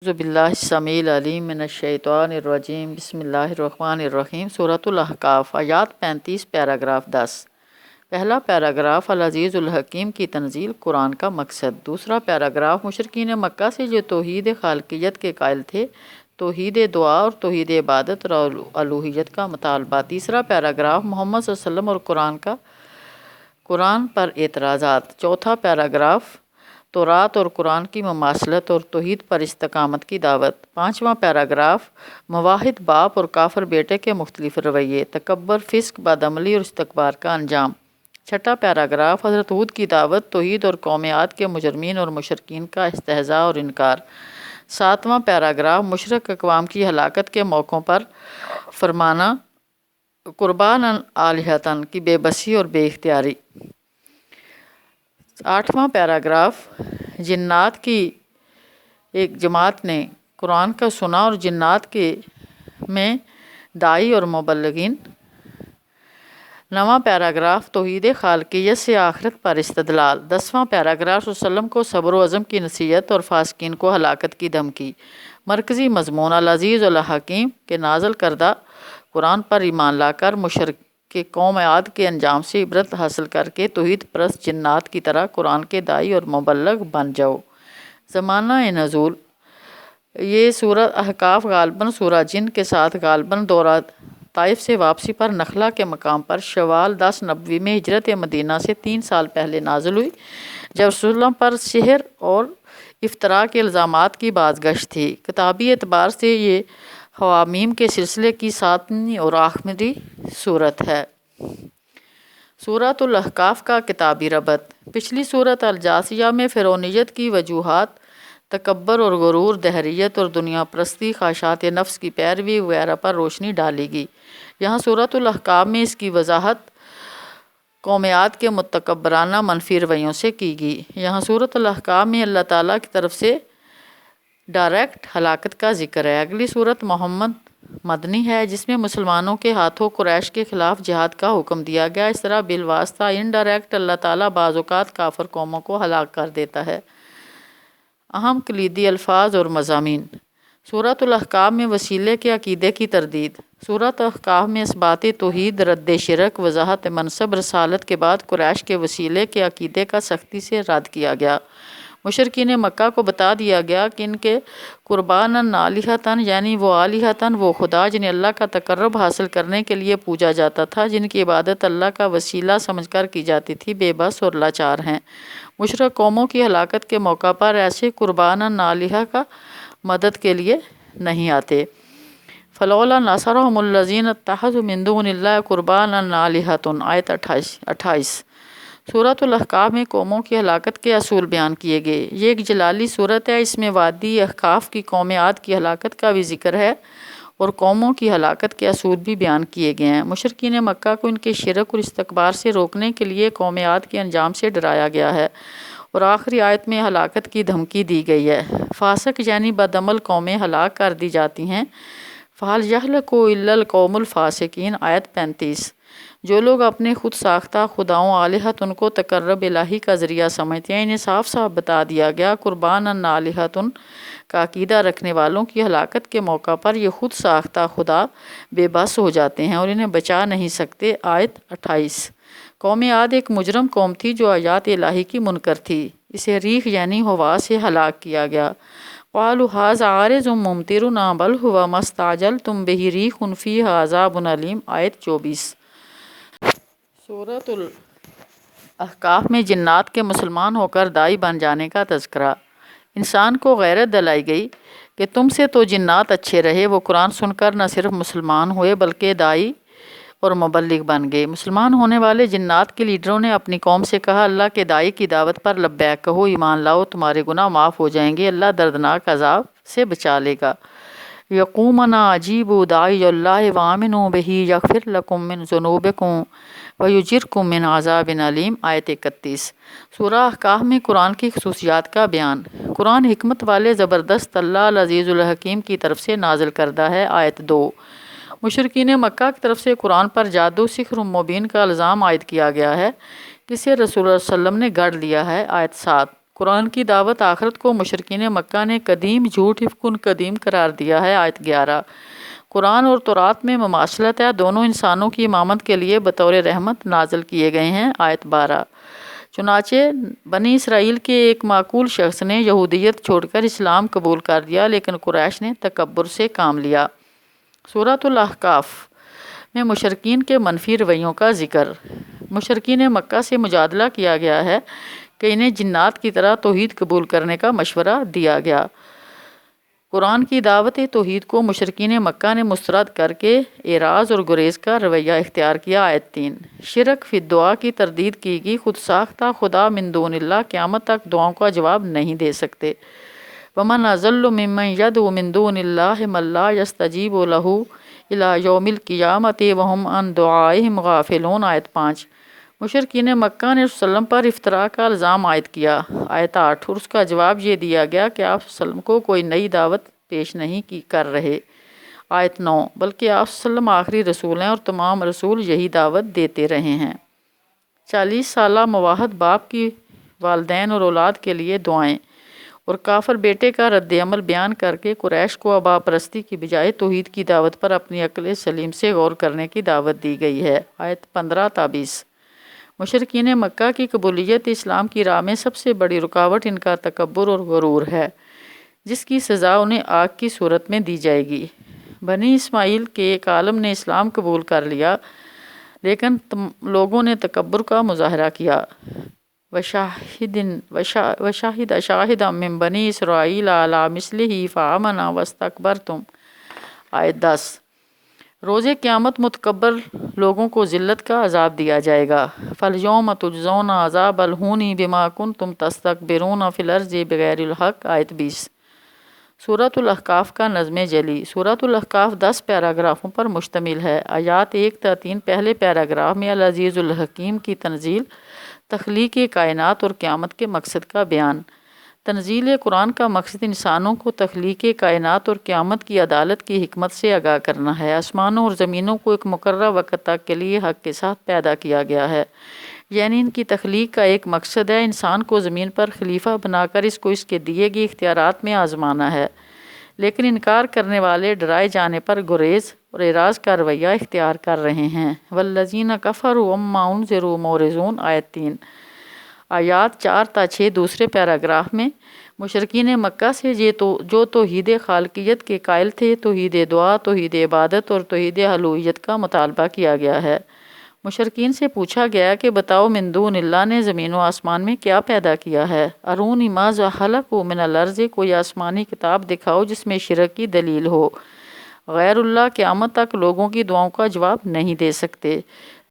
اعوذ باللہ السمیع العلیم من الشیطان الرجیم بسم اللہ الرحمن الرحیم سورۃ الاحقاف آیات 35 پیراگراف 10 پہلا پیراگراف العزیز الحکیم کی تنزیل قرآن کا مقصد دوسرا پیراگراف مشرکین مکہ سے جو توحید خالقیت کے قائل تھے توحید دعا اور توحید عبادت اور الوہیت کا مطالبہ تیسرا پیراگراف محمد صلی اللہ علیہ وسلم اور قرآن پر اعتراضات چوتھا پیراگراف تورات اور قرآن کی مماثلت اور توحید پر استقامت کی دعوت پانچواں پیراگراف مواحد باپ اور کافر بیٹے کے مختلف رویے تکبر فسق بدعملی اور استکبار کا انجام چھٹا پیراگراف حضرت ہود کی دعوت توحید اور قوم عاد کے مجرمین اور مشرکین کا استہزاء اور انکار ساتواں پیراگراف مشرک اقوام کی ہلاکت کے موقعوں پر فرمانا قربان آلہتن کی بے بسی اور بے اختیاری آٹھواں پیراگراف جنات کی ایک جماعت نے قرآن کا سنا اور جنات کے میں داعی اور مبلغین نواں پیراگراف توحید خالقیت سے آخرت پر استدلال دسواں پیراگراف وسلم کو صبر و عزم کی نصیحت اور فاسقین کو ہلاکت کی دھمکی مرکزی مضمون العزیز الحکیم کے نازل کردہ قرآن پر ایمان لا کر مشرک کہ قوم عاد کے انجام سے عبرت حاصل کر کے توحید پرست جنات کی طرح قرآن کے داعی اور مبلغ بن جاؤ زمانہ نزول یہ سورہ احقاف غالباً سورہ جن کے ساتھ غالباً دورہ طائف سے واپسی پر نخلا کے مقام پر شوال 10 نبوی میں ہجرت مدینہ سے 3 سال پہلے نازل ہوئی جب رسول اللہ پر سحر اور افطراء کے الزامات کی بازگشت تھی کتابی اعتبار سے یہ حوامیم کے سلسلے کی 7ویں اور آخری صورت ہے سورۃ الاحقاف کا کتابی ربط پچھلی سورت الجاثیہ میں فرعونیت کی وجوہات تکبر اور غرور دہریت اور دنیا پرستی خواہشات نفس کی پیروی وغیرہ پر روشنی ڈالے گی یہاں سورۃ الاحقاف میں اس کی وضاحت قوم عاد کے متکبرانہ منفی رویوں سے کی گئی یہاں سورۃ الاحقاف میں اللہ تعالیٰ کی طرف سے ڈائریکٹ ہلاکت کا ذکر ہے اگلی صورت محمد مدنی ہے جس میں مسلمانوں کے ہاتھوں قریش کے خلاف جہاد کا حکم دیا گیا اس طرح بالواسطہ انڈائریکٹ اللہ تعالیٰ بعض اوقات کافر قوموں کو ہلاک کر دیتا ہے اہم کلیدی الفاظ اور مضامین سورۃ الاحقاف میں وسیلے کے عقیدے کی تردید سورۃ الاحقاف میں اثبات توحید رد شرک وضاحت منصب رسالت کے بعد قریش کے وسیلے کے عقیدے کا سختی سے رد کیا گیا مشرکین مکہ کو بتا دیا گیا کہ ان کے قربان آلہتن یعنی وہ آلہتن وہ خدا جنہیں اللہ کا تقرب حاصل کرنے کے لیے پوجا جاتا تھا جن کی عبادت اللہ کا وسیلہ سمجھ کر کی جاتی تھی بے بس اور لاچار ہیں مشرک قوموں کی ہلاکت کے موقع پر ایسے قربان آلہہ کا مدد کے لیے نہیں آتے فلولا نصرهم الذین اتخذوا من دون اللہ قربانا آلہۃ آیت 28 سورۃ الاحقاف میں قوموں کی ہلاکت کے اصول بیان کیے گئے یہ ایک جلالی صورت ہے اس میں وادی احقاف کی قوم عاد کی ہلاکت کا بھی ذکر ہے اور قوموں کی ہلاکت کے اصول بھی بیان کیے گئے ہیں مشرکین مکہ کو ان کے شرک اور استکبار سے روکنے کے لیے قوم عاد کے انجام سے ڈرایا گیا ہے اور آخری آیت میں ہلاکت کی دھمکی دی گئی ہے فاسق یعنی بدعمل قومیں ہلاک کر دی جاتی ہیں فَهَلْ يَهْلَكُ إِلَّا الْقَوْمُ الْفَاسِقِينَ آیت 35 جو لوگ اپنے خود ساختہ خداؤں آلہت ان کو تقرب الہی کا ذریعہ سمجھتے ہیں انہیں صاف صاف بتا دیا گیا قربان آلہت کا عقیدہ رکھنے والوں کی ہلاکت کے موقع پر یہ خود ساختہ خدا بے بس ہو جاتے ہیں اور انہیں بچا نہیں سکتے آیت 28 قوم عاد ایک مجرم قوم تھی جو آیات الہی کی منکر تھی اسے ریح یعنی ہوا سے ہلاک کیا گیا قالوا هذا عارض ممطرنا بل هو ما استعجلتم به ريح فيها عذاب أليم آیت 24 سورۃ الاحقاف میں جنات کے مسلمان ہو کر داعی بن جانے کا تذکرہ انسان کو غیرت دلائی گئی کہ تم سے تو جنات اچھے رہے وہ قرآن سن کر نہ صرف مسلمان ہوئے بلکہ داعی اور مبلغ بن گئے مسلمان ہونے والے جنات کے لیڈروں نے اپنی قوم سے کہا اللہ کے داعی کی دعوت پر لبیک کہو ایمان لاؤ تمہارے گناہ معاف ہو جائیں گے اللہ دردناک عذاب سے بچا لے گا یقومنا عجیب داعی اللہ وآمنوا بہ یغفر لکم من ذنوبکم ویجرکم من عذاب علیم آیت 31 سورہ احقاف میں قرآن کی خصوصیات کا بیان قرآن حکمت والے زبردست اللہ العزیز الحکیم کی طرف سے نازل کردہ ہے آیت 2 مشرکین مکہ کی طرف سے قرآن پر جادو سحر مبین کا الزام عائد کیا گیا ہے جسے رسول اللہ صلی اللہ علیہ وسلم نے گڑھ لیا ہے آیت 7 قرآن کی دعوت آخرت کو مشرکین مکہ نے قدیم جھوٹ افکن قدیم قرار دیا ہے۔ آیت 11۔ قرآن اور تورات میں مماثلت ہے، دونوں انسانوں کی امامت کے لیے بطور رحمت نازل کیے گئے ہیں۔ آیت 12۔ چنانچہ بنی اسرائیل کے ایک معقول شخص نے یہودیت چھوڑ کر اسلام قبول کر دیا، لیکن قریش نے تکبر سے کام لیا۔ سورۃ الاحقاف میں مشرکین کے منفی رویوں کا ذکر۔ مشرکین مکہ سے مجادلہ کیا گیا ہے کہ انہیں جنات کی طرح توحید قبول کرنے کا مشورہ دیا گیا۔ قرآن کی دعوت توحید کو مشرکین مکہ نے مسترد کر کے اعراض اور گریز کا رویہ اختیار کیا۔ آیت 3۔ شرک فی الدعا کی تردید کی گئی۔ خود ساختہ خدا من دون اللہ قیامت تک دعاؤں کا جواب نہیں دے سکتے۔ ومن اضل ممن یدعو من دون اللہ من لا یستجیب لہ الی یوم القیامۃ وہم عن دعائہم غافلون۔ آیت 5۔ مشرکین مکہ نے رسول وسلم پر افطراء کا الزام عائد کیا۔ آیت 8۔ اور اس کا جواب یہ دیا گیا کہ آپ وسلم کو کوئی نئی دعوت پیش نہیں کر رہے۔ آیت 9۔ بلکہ آپ وسلم آخری رسول ہیں اور تمام رسول یہی دعوت دیتے رہے ہیں۔ 40 سالہ مواحد باپ کی والدین اور اولاد کے لیے دعائیں اور کافر بیٹے کا رد عمل بیان کر کے قریش کو ابا پرستی کی بجائے توحید کی دعوت پر اپنی عقل سلیم سے غور کرنے کی دعوت دی گئی ہے۔ آیت 15 تا 20۔ مشرکین مکہ کی قبولیت اسلام کی راہ میں سب سے بڑی رکاوٹ ان کا تکبر اور غرور ہے، جس کی سزا انہیں آگ کی صورت میں دی جائے گی۔ بنی اسماعیل کے ایک عالم نے اسلام قبول کر لیا، لیکن لوگوں نے تکبر کا مظاہرہ کیا۔ وَشَهِدَ شَاهِدٌ مِّن بَنِي إِسْرَائِيلَ عَلَىٰ مِثْلِهِ فَآمَنَ وَاسْتَكْبَرْتُمْ۔ آیت 10۔ روز قیامت متکبر لوگوں کو ذلت کا عذاب دیا جائے گا۔ فَالْيَوْمَ تُجْزَوْنَ عَذَابَ الْهُونِ بِمَا كُنتُمْ تَسْتَكْبِرُونَ فِي الْأَرْضِ بِغَيْرِ الْحَقِّ۔ آیت 20۔ سورۃ الاحقاف کا نظم جلی۔ سورۃ الاحقاف 10 پیراگرافوں پر مشتمل ہے۔ آیات 1 تا 3 پہلے پیراگراف میں العزیز الحکیم کی تنزیل، تخلیق کائنات اور قیامت کے مقصد کا بیان۔ تنزیل قرآن کا مقصد انسانوں کو تخلیق کائنات اور قیامت کی عدالت کی حکمت سے آگاہ کرنا ہے۔ آسمانوں اور زمینوں کو ایک مقررہ وقت تک کے لیے حق کے ساتھ پیدا کیا گیا ہے، یعنی ان کی تخلیق کا ایک مقصد ہے انسان کو زمین پر خلیفہ بنا کر اس کو اس کے دیے گئے اختیارات میں آزمانا ہے۔ لیکن انکار کرنے والے ڈرائے جانے پر گریز اور اعراض کا رویہ اختیار کر رہے ہیں۔ والذین کفروا عما انذروا معرضون۔ آیت 3۔ آیات 4 تا 6 دوسرے پیراگراف میں مشرکین مکہ سے جو توحید خالقیت کے قائل تھے، توحید دعا، توحید عبادت اور توحید الوہیت کا مطالبہ کیا گیا ہے۔ مشرکین سے پوچھا گیا کہ بتاؤ من دون اللہ نے زمین و آسمان میں کیا پیدا کیا ہے؟ ارونی ماذا خلقوا من الارض، کوئی آسمانی کتاب دکھاؤ جس میں شرک کی دلیل ہو۔ غیر اللہ قیامت تک لوگوں کی دعاؤں کا جواب نہیں دے سکتے۔